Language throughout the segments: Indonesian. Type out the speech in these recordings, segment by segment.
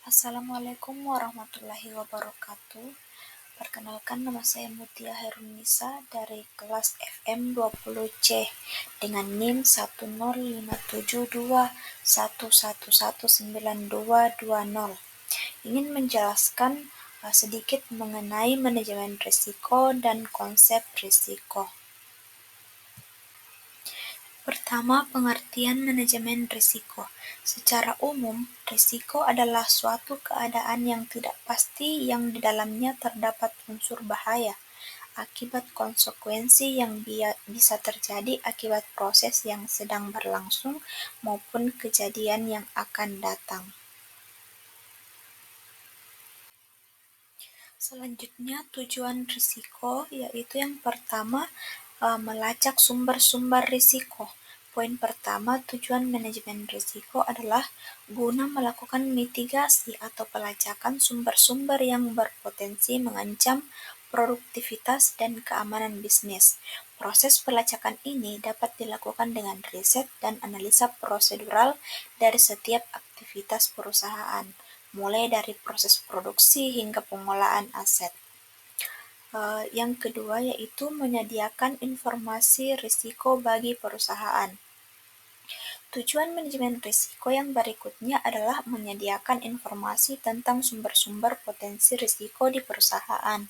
Assalamualaikum warahmatullahi wabarakatuh. Perkenalkan, nama saya Mutia Herunisa dari kelas FM 20C dengan NIM 10572111920. Ingin menjelaskan sedikit mengenai manajemen risiko dan konsep risiko. Pertama, pengertian manajemen risiko. Secara umum, risiko adalah suatu keadaan yang tidak pasti yang di dalamnya terdapat unsur bahaya akibat konsekuensi yang bisa terjadi akibat proses yang sedang berlangsung maupun kejadian yang akan datang. Selanjutnya, tujuan risiko yaitu yang pertama, melacak sumber-sumber risiko. Poin pertama, tujuan manajemen risiko adalah guna melakukan mitigasi atau pelacakan sumber-sumber yang berpotensi mengancam produktivitas dan keamanan bisnis. Proses pelacakan ini dapat dilakukan dengan riset dan analisa prosedural dari setiap aktivitas perusahaan, mulai dari proses produksi hingga pengolahan aset. Yang kedua yaitu menyediakan informasi risiko bagi perusahaan. Tujuan manajemen risiko yang berikutnya adalah menyediakan informasi tentang sumber-sumber potensi risiko di perusahaan.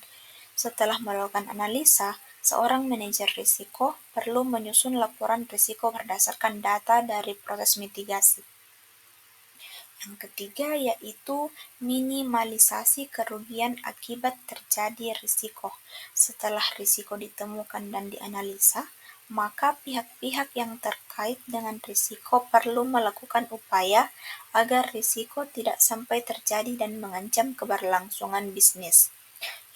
Setelah melakukan analisa, seorang manajer risiko perlu menyusun laporan risiko berdasarkan data dari proses mitigasi. Yang ketiga yaitu minimalisasi kerugian akibat terjadi risiko. Setelah risiko ditemukan dan dianalisa, maka pihak-pihak yang terkait dengan risiko perlu melakukan upaya agar risiko tidak sampai terjadi dan mengancam keberlangsungan bisnis.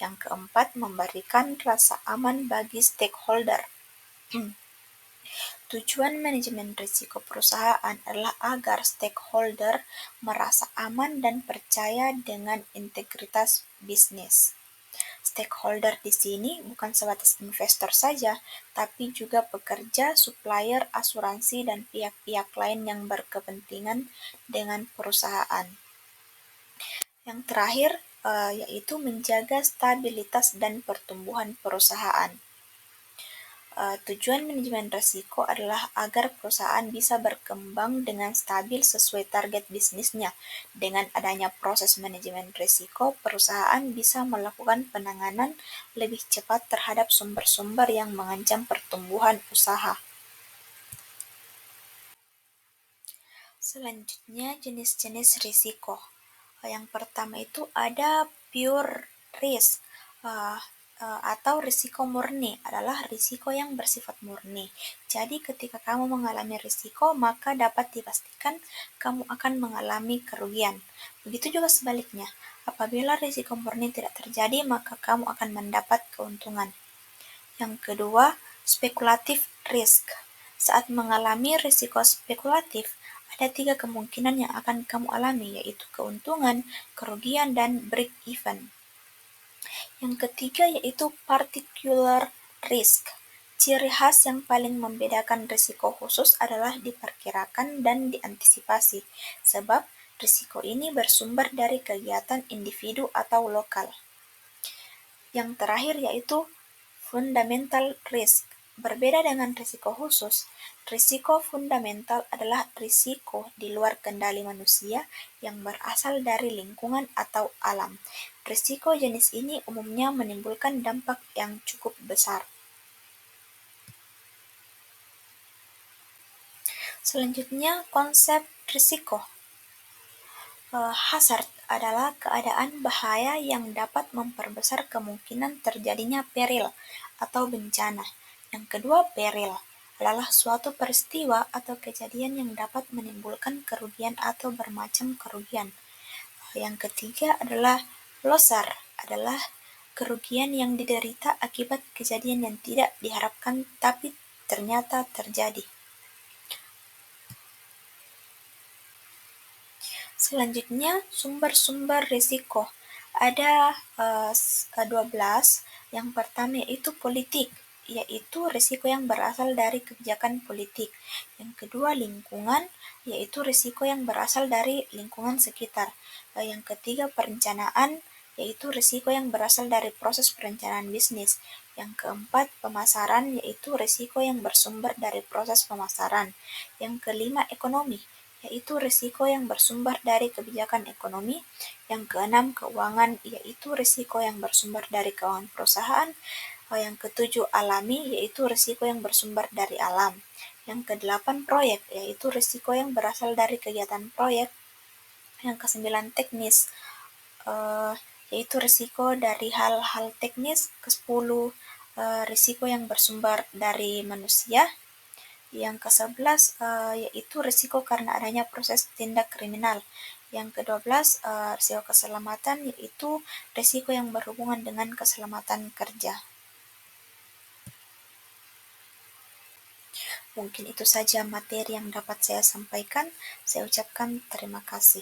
Yang keempat, memberikan rasa aman bagi stakeholder. Tujuan manajemen risiko perusahaan adalah agar stakeholder merasa aman dan percaya dengan integritas bisnis. Stakeholder di sini bukan sebatas investor saja, tapi juga pekerja, supplier, asuransi, dan pihak-pihak lain yang berkepentingan dengan perusahaan. Yang terakhir yaitu menjaga stabilitas dan pertumbuhan perusahaan. Tujuan manajemen risiko adalah agar perusahaan bisa berkembang dengan stabil sesuai target bisnisnya. Dengan adanya proses manajemen risiko, perusahaan bisa melakukan penanganan lebih cepat terhadap sumber-sumber yang mengancam pertumbuhan usaha. Selanjutnya, jenis-jenis risiko. Yang pertama itu ada pure risk, atau risiko murni, adalah risiko yang bersifat murni. Jadi ketika kamu mengalami risiko, maka dapat dipastikan kamu akan mengalami kerugian. Begitu juga sebaliknya, apabila risiko murni tidak terjadi, maka kamu akan mendapat keuntungan. Yang kedua, spekulatif risk. Saat mengalami risiko spekulatif, ada 3 kemungkinan yang akan kamu alami, yaitu keuntungan, kerugian, dan break even. Yang ketiga yaitu particular risk. Ciri khas yang paling membedakan risiko khusus adalah diperkirakan dan diantisipasi, sebab risiko ini bersumber dari kegiatan individu atau lokal. Yang terakhir yaitu fundamental risk. Berbeda dengan risiko khusus, risiko fundamental adalah risiko di luar kendali manusia yang berasal dari lingkungan atau alam. Risiko jenis ini umumnya menimbulkan dampak yang cukup besar. Selanjutnya, konsep risiko. Hazard adalah keadaan bahaya yang dapat memperbesar kemungkinan terjadinya peril atau bencana. Yang kedua, peril adalah suatu peristiwa atau kejadian yang dapat menimbulkan kerugian atau bermacam kerugian. Yang ketiga adalah losar, adalah kerugian yang diderita akibat kejadian yang tidak diharapkan tapi ternyata terjadi. Selanjutnya, sumber-sumber risiko. Ada 12. Yang pertama yaitu politik. yaitu risiko yang berasal dari kebijakan politik. Yang kedua, lingkungan, yaitu risiko yang berasal dari lingkungan sekitar. Yang ketiga, perencanaan, yaitu risiko yang berasal dari proses perencanaan bisnis. Yang keempat, pemasaran, yaitu risiko yang bersumber dari proses pemasaran. Yang kelima, ekonomi, yaitu risiko yang bersumber dari kebijakan ekonomi. Yang keenam, keuangan, yaitu risiko yang bersumber dari keuangan perusahaan. Yang ketujuh, alami, yaitu risiko yang bersumber dari alam. Yang kedelapan, proyek, yaitu risiko yang berasal dari kegiatan proyek. Yang kesembilan, teknis, yaitu risiko dari hal-hal teknis. Kesepuluh, risiko yang bersumber dari manusia. Yang ke-11, yaitu risiko karena adanya proses tindak kriminal. Yang ke-12, risiko keselamatan, yaitu risiko yang berhubungan dengan keselamatan kerja. Mungkin itu saja materi yang dapat saya sampaikan. Saya ucapkan terima kasih.